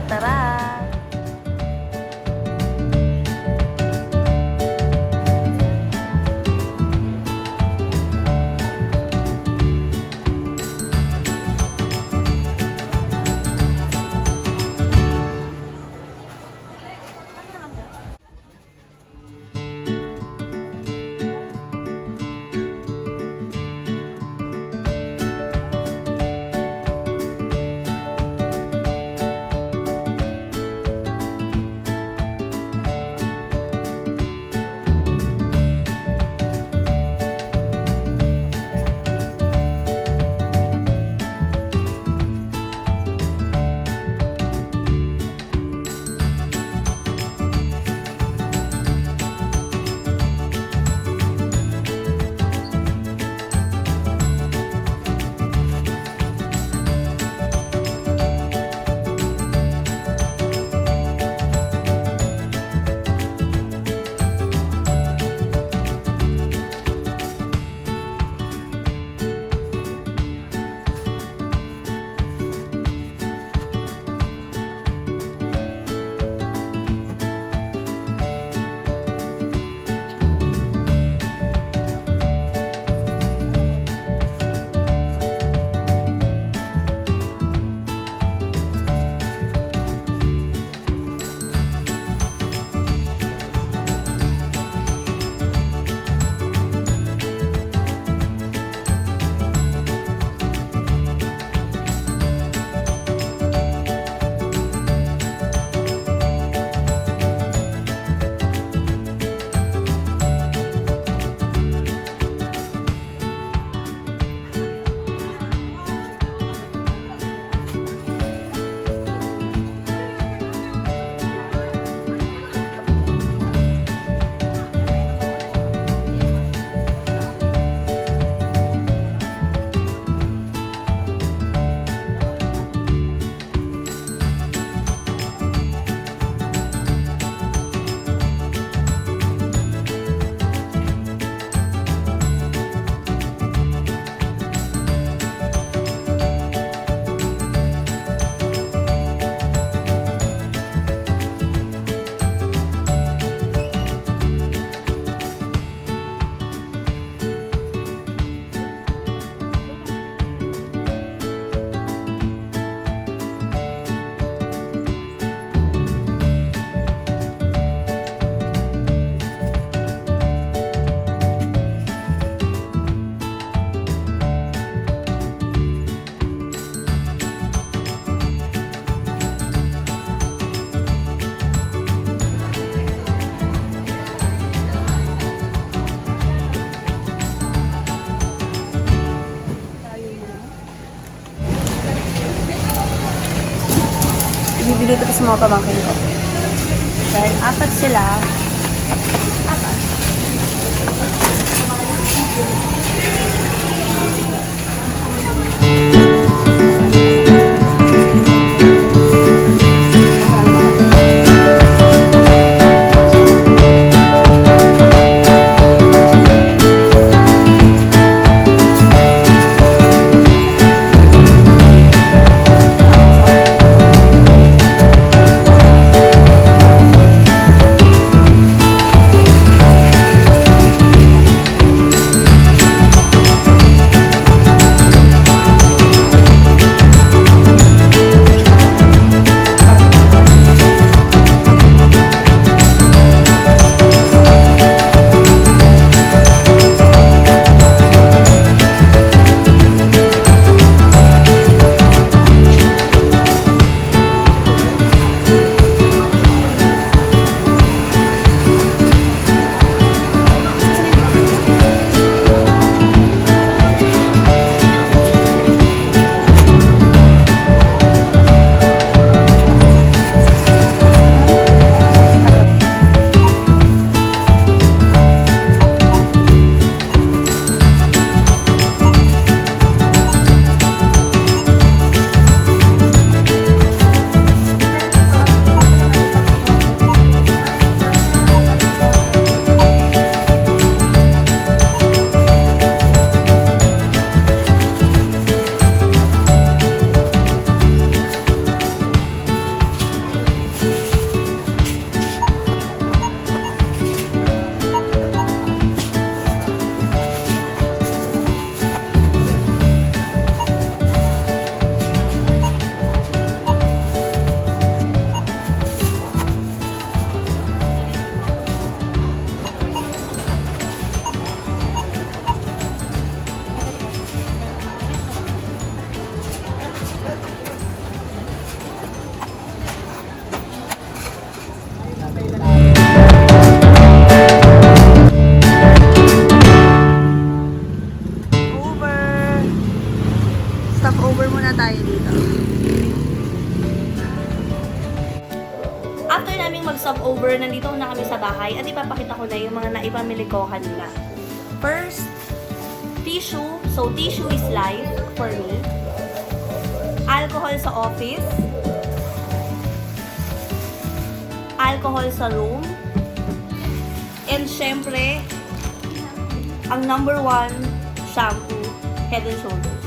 Tara! Bibili ko sa mga pamangkin ko. Dahil apat sila. Apat. After naming mag-stop over, nandito na kami sa bahay at ipapakita ko na yung mga naipamili ko kanina. First, tissue. So, tissue is life for me. Alcohol sa office. Alcohol sa room. And syempre, ang number 1 shampoo, Head and Shoulders.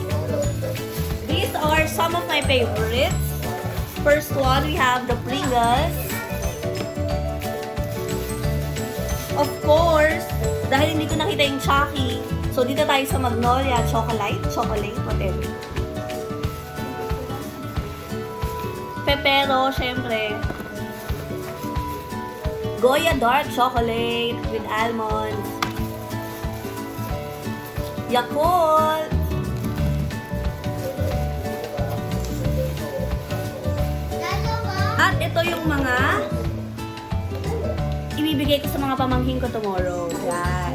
These are some of my favorites. First one, we have the Pringles. Of course, dahil hindi ko nakita yung Chucky, so dito tayo sa Magnolia chocolate, whatever. Pepero, syempre. Goya dark chocolate with almonds. Yakult. At ito yung mga ibibigay ko sa mga pamangkin ko tomorrow. Yan.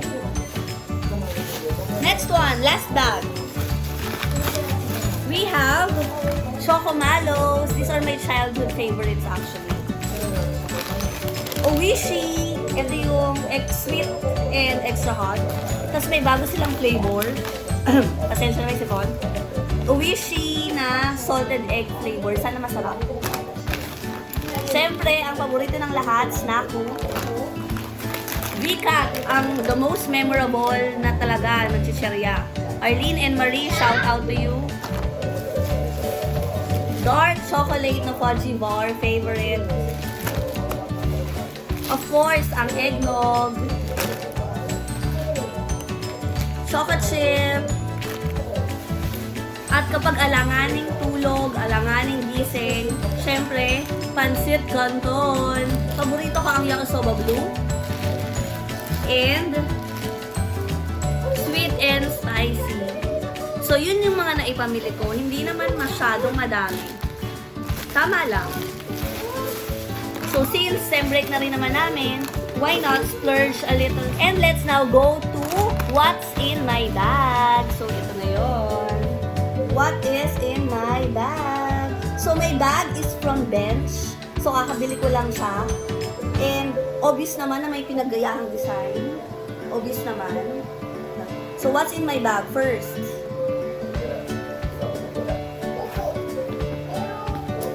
Next one, last bag. We have Chocomalos. These are my childhood favorites actually. Oishi. Ito yung sweet and extra hot. Tapos may bago silang flavor. Pasensya na may sipon. Oishi na salted egg flavor. Sana masarap. Siyempre, ang paborito ng lahat, Snacku. Vicat, ang the most memorable na talaga nagchicherya. Arlene and Marie, shout out to you. Dark chocolate na fudgy bar, favorite. Of course, ang eggnog. Chocolate chip. At kapag alanganing tulog, alanganing gising, syempre, pansit canton. Paborito ko ang yakisoba blue. And sweet and spicy. So, yun yung mga naipamili ko. Hindi naman masyadong madami. Tama lang. So, since SEMBREAK na rin naman namin, why not splurge a little? And let's now go to what's in my bag. So, ito na yun. What is in my bag? So, my bag is from Bench. So, kakabili ko lang siya. And, obvious naman na may pinaggayahang design. Obvious naman. So, what's in my bag? First,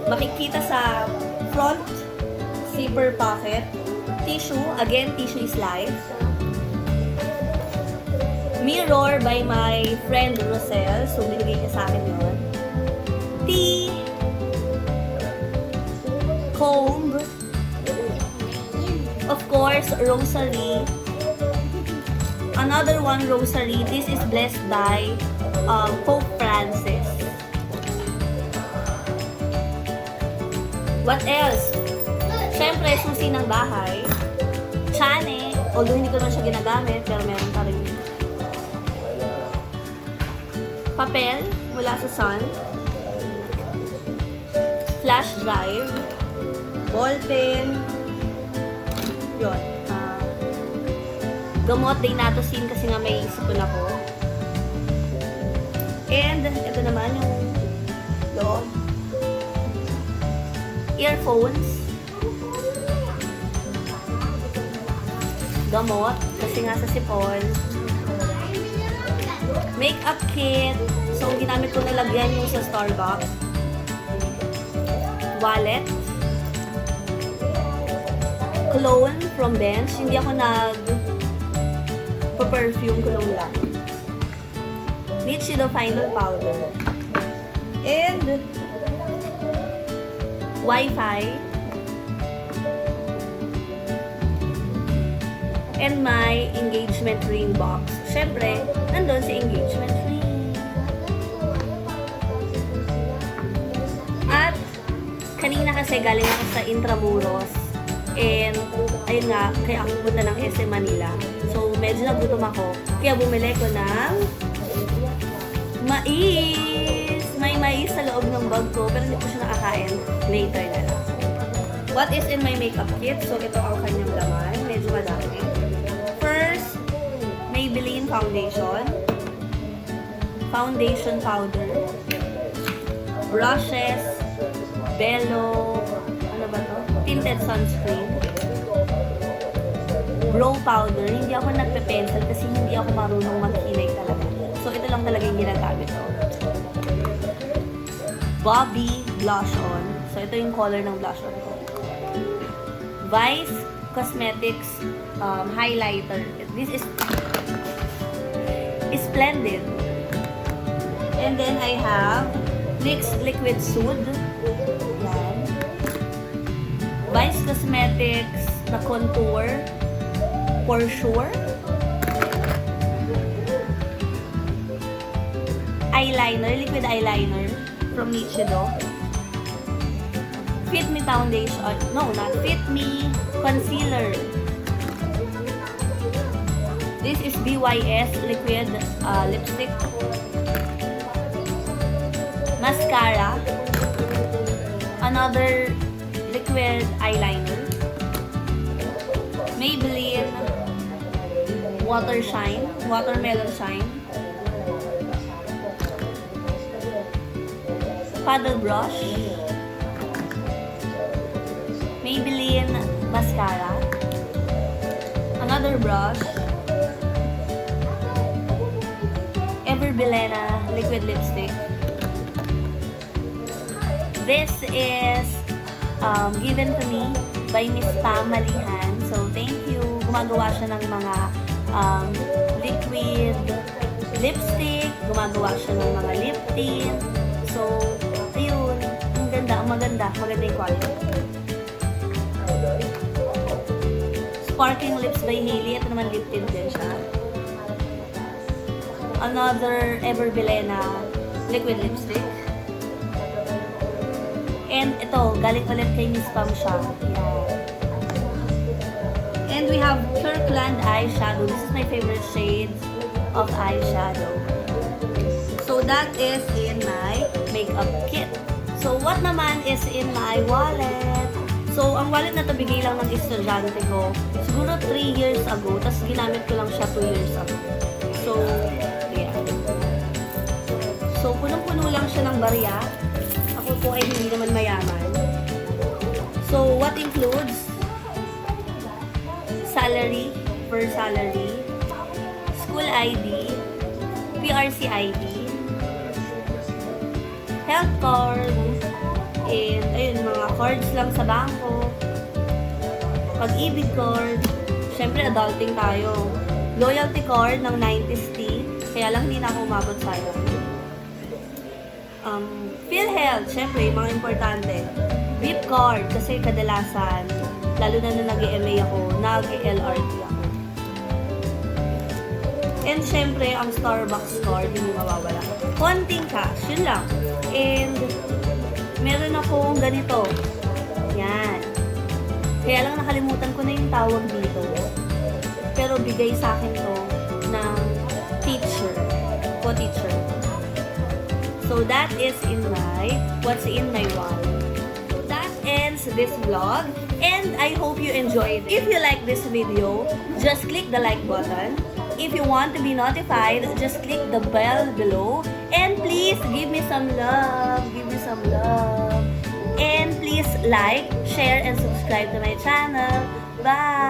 makikita sa front zipper pocket. Tissue. Again, tissue is life. Mirror by my friend Rosel. So, binigay niya sa akin yun. Tea. Comb. Of course, rosary. Another one rosary. This is blessed by Pope Francis. What else? Siyempre, susi ng bahay. Chane. Although hindi ko naman siya ginagamit, pero meron pa rin. Papel mula sa Sun. Flash drive. Ballpen. Yun. Gamot din natosin kasi nga may sipon ako. And, ito naman yung loob. Earphones. Gamot, kasi nga sa sipon. Makeup kit. So, ginamit ko nalagyan yung sa Starbucks. Wallet. Cologne from Bench. Hindi ako perfume cologne lang. Litchi the final powder. And Wi-Fi. And my engagement ring box. Siyempre, nandun si engagement ring. At kanina kasi galing ako sa Intramuros. And, ayun nga, kaya ako pupunta ng SM Manila. So, medyo nagutom ako. Kaya bumili ko ng mais. May mais sa loob ng bag ko, pero hindi ko siya nakakain. Later na lang. What is in my makeup kit? So, ito ang kanyang laman. Medyo madami. First, Maybelline foundation. Foundation powder. Brushes. Bello. Ano ba to? Tinted tinted sunscreen. Brow powder. Hindi ako nagpe-pencil kasi hindi ako marunong magkilay talaga. So, ito lang talaga yung ginagamit ko. Bobby Blush On. So, ito yung color ng blush on ko. Vice Cosmetics Highlighter. This is splendid. And then, I have NYX Liquid Soothe. Yan. Vice Cosmetics na contour. For sure. Eyeliner, liquid eyeliner from Nichido. Fit Me Foundation. No, not Fit Me Concealer. This is BYS liquid lipstick. Mascara. Another liquid eyeliner. Maybelline Watermelon Shine. Paddle brush. Maybelline mascara. Another brush. Everbelena liquid lipstick. This is given to me by Miss Pamalihan. So, thank you. Gumagawa siya ng mga liquid lipstick. Gumagawa siya ng mga lip tint. So, ayun. Ang ganda. Maganda yung quality. Sparkling Lips by Hailey. Ito naman lip tint din siya. Another Everbelena liquid lipstick. And ito, galing ulit kay Miss Pam siya. Yan. And we have Kirkland eyeshadow. This is my favorite shade of eyeshadow. So that is in my makeup kit. So what naman is in my wallet? So ang wallet na to bigay lang ng estudyante ko. Siguro 3 years ago. Tapos ginamit ko lang siya 2 years ago. So, yeah. So punong-puno lang siya ng barya. Ako po ay hindi naman mayaman. So what includes? Salary, per salary, school ID, PRC ID, health card, and ayun, mga cards lang sa bangko, pag-ibig card, syempre adulting tayo, loyalty card ng 90s tea, kaya lang hindi na ako umabot sa'yo. PhilHealth, syempre, mga importante. VIP card, kasi kadalasan, lalo na nung nag-MA ako, nag-LRT ako. And syempre, ang Starbucks card, hindi mawawala. Konting cash, yun lang. And, meron akong ganito. Yan. Kaya lang nakalimutan ko na yung tawag dito. Pero bigay sa akin to ng teacher. Co-teacher. So, that is in my, what's in my wallet. That ends this vlog. And I hope you enjoyed it. If you like this video, just click the like button. If you want to be notified, just click the bell below. And please give me some love. Give me some love. And please like, share, and subscribe to my channel. Bye!